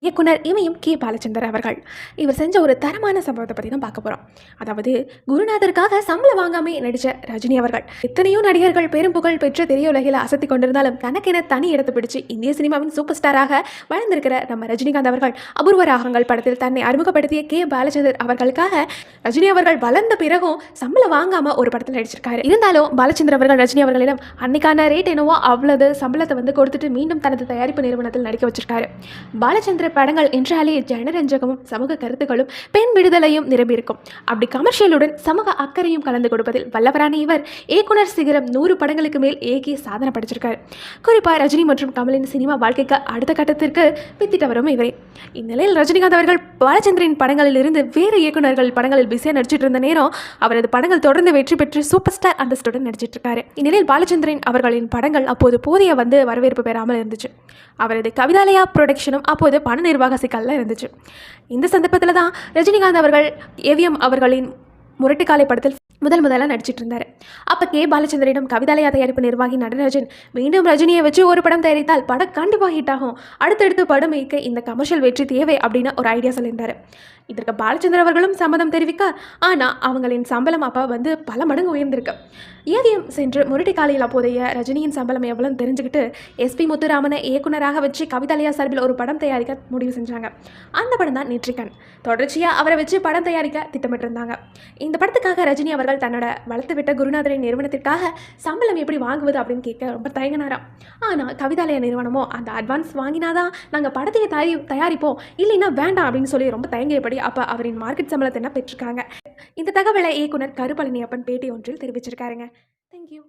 இயக்குனர் இமயம் கே பாலச்சந்தர் அவர்கள் இவர் செஞ்ச ஒரு தரமான சம்பவத்தை பற்றி தான் பார்க்க போகிறோம். அதாவது குருநாதருக்காக சம்பளம் வாங்காமே நடித்த ரஜினி அவர்கள் எத்தனையோ நடிகர்கள் பெரும் புகழ் பெற்று திரையுலகில் அசத்தி கொண்டிருந்தாலும் தனக்கென தனி இடத்தை பிடிச்சு இந்திய சினிமாவின் சூப்பர் ஸ்டாராக வளர்ந்திருக்கிற நம்ம ரஜினிகாந்த் அவர்கள் அபூர்வ ராகங்கள் படத்தில் தன்னை அறிமுகப்படுத்திய கே பாலச்சந்தர் அவர்களுக்காக ரஜினி அவர்கள் வளர்ந்த பிறகும் சம்பளம் வாங்காம ஒரு படத்தில் நடிச்சிருக்காரு. இருந்தாலும் பாலச்சந்தர் அவர்கள் ரஜினி அவர்களிடம் அன்னைக்கான ரேட் என்னவோ அவ்வளவு சம்பளத்தை கொடுத்துட்டு மீண்டும் தனது தயாரிப்பு நிறுவனத்தில் நடிக்க வச்சிருக்காரு. பாலச்சந்திர படங்கள் என்றாலே ஜனரஞ்சகமும் சமூக கருத்துக்களும் பெண் விடுதலையும் நிரம்பியிருக்கும். அப்படி கமர்ஷியலுடன் சமூக அக்கறையும் கலந்து கொடுப்பதில் வல்லவரான இவர் இயக்குனர் சிகரம் 100 படங்களுக்கு மேல் ஏகே சாதனை படைச்சிருக்காரு. குறிப்பாக ரஜினி மற்றும் கமலின் சினிமா வாழ்க்கைக்கு அடுத்த கட்டத்திற்கு வித்திட்டவரும் இவரே. இந்நிலையில் ரஜினிகாந்த் அவர்கள் பாலச்சந்திரின் படங்களில் இருந்து வேறு இயக்குநர்கள் படங்களில் பிஸியாக நடிச்சிட்டு இருந்த நேரம் அவரது படங்கள் தொடர்ந்து வெற்றி பெற்று சூப்பர் ஸ்டார் அந்தஸ்துடன் நடிச்சிட்டு இருக்காரு. இந்நிலையில் பாலச்சந்திரன் அவர்களின் படங்கள் அப்போது போதிய வரவேற்பு பெறாமல் இருந்துச்சு. அவரது கவிதாலயா புரொடக்ஷனும் அப்போது பண நிர்வாக சிக்கலில் இருந்துச்சு. இந்த சந்தர்ப்பத்தில் தான் ரஜினிகாந்த் அவர்கள் ஏவிஎம் அவர்களின் முரட்டுக்காலை படத்தில் முதலாக நடிச்சிட்டு இருந்தார். அப்போ கே பாலச்சந்திரிடம் கவிதாலயா தயாரிப்பு நிர்வாகி நடராஜன் மீண்டும் ரஜினியை வச்சு ஒரு படம் தயாரித்தால் படம் கண்டிப்பாக ஹிட் ஆகும், அடுத்தடுத்து படம் இயக்க இந்த கமர்ஷியல் வெற்றி தேவை அப்படின்னு ஒரு ஐடியா சொல்லியிருந்தார். இதற்கு பாலச்சந்திர அவர்களும் சம்மதம் தெரிவிக்க, ஆனால் அவங்களின் சம்பளம் அப்போ பல மடங்கு உயர்ந்திருக்கு. ஏவிஎம் சென்று முரட்டுக்காலையில் அப்போதைய ரஜினியின் சம்பளம் எவ்வளோன்னு தெரிஞ்சுக்கிட்டு எஸ்பி முத்துராமனை இயக்குனராக வச்சு கவிதாலயா சார்பில் ஒரு படம் தயாரிக்க முடிவு செஞ்சாங்க. அந்த படம் தான் நெற்றிக்கண். தொடர்ச்சியாக அவரை வச்சு படம் தயாரிக்க திட்டமிட்டிருந்தாங்க. இந்த படத்துக்காக ரஜினி அவர்கள் தன்னோட வளர்த்து விட்ட குருநாதரின் நிறுவனத்திற்காக சம்பளம் எப்படி வாங்குவது அப்படின்னு கேட்க ரொம்ப தயங்கினாராம். ஆனால் கவிதாலயா நிறுவனமோ அந்த அட்வான்ஸ் வாங்கினாதான் நாங்கள் படத்தை தயாரிப்போம், இல்லைன்னா வேண்டாம் அப்படின்னு சொல்லி ரொம்ப தயங்கியபடி அப்போ அவரின் மார்க்கெட் சம்பளத்தை என்ன பெற்றிருக்காங்க. இந்த தகவலை இயக்குனர் கரு பழனியப்பன் பேட்டி ஒன்றில் தெரிவிச்சிருக்காருங்க. தேங்க்யூ.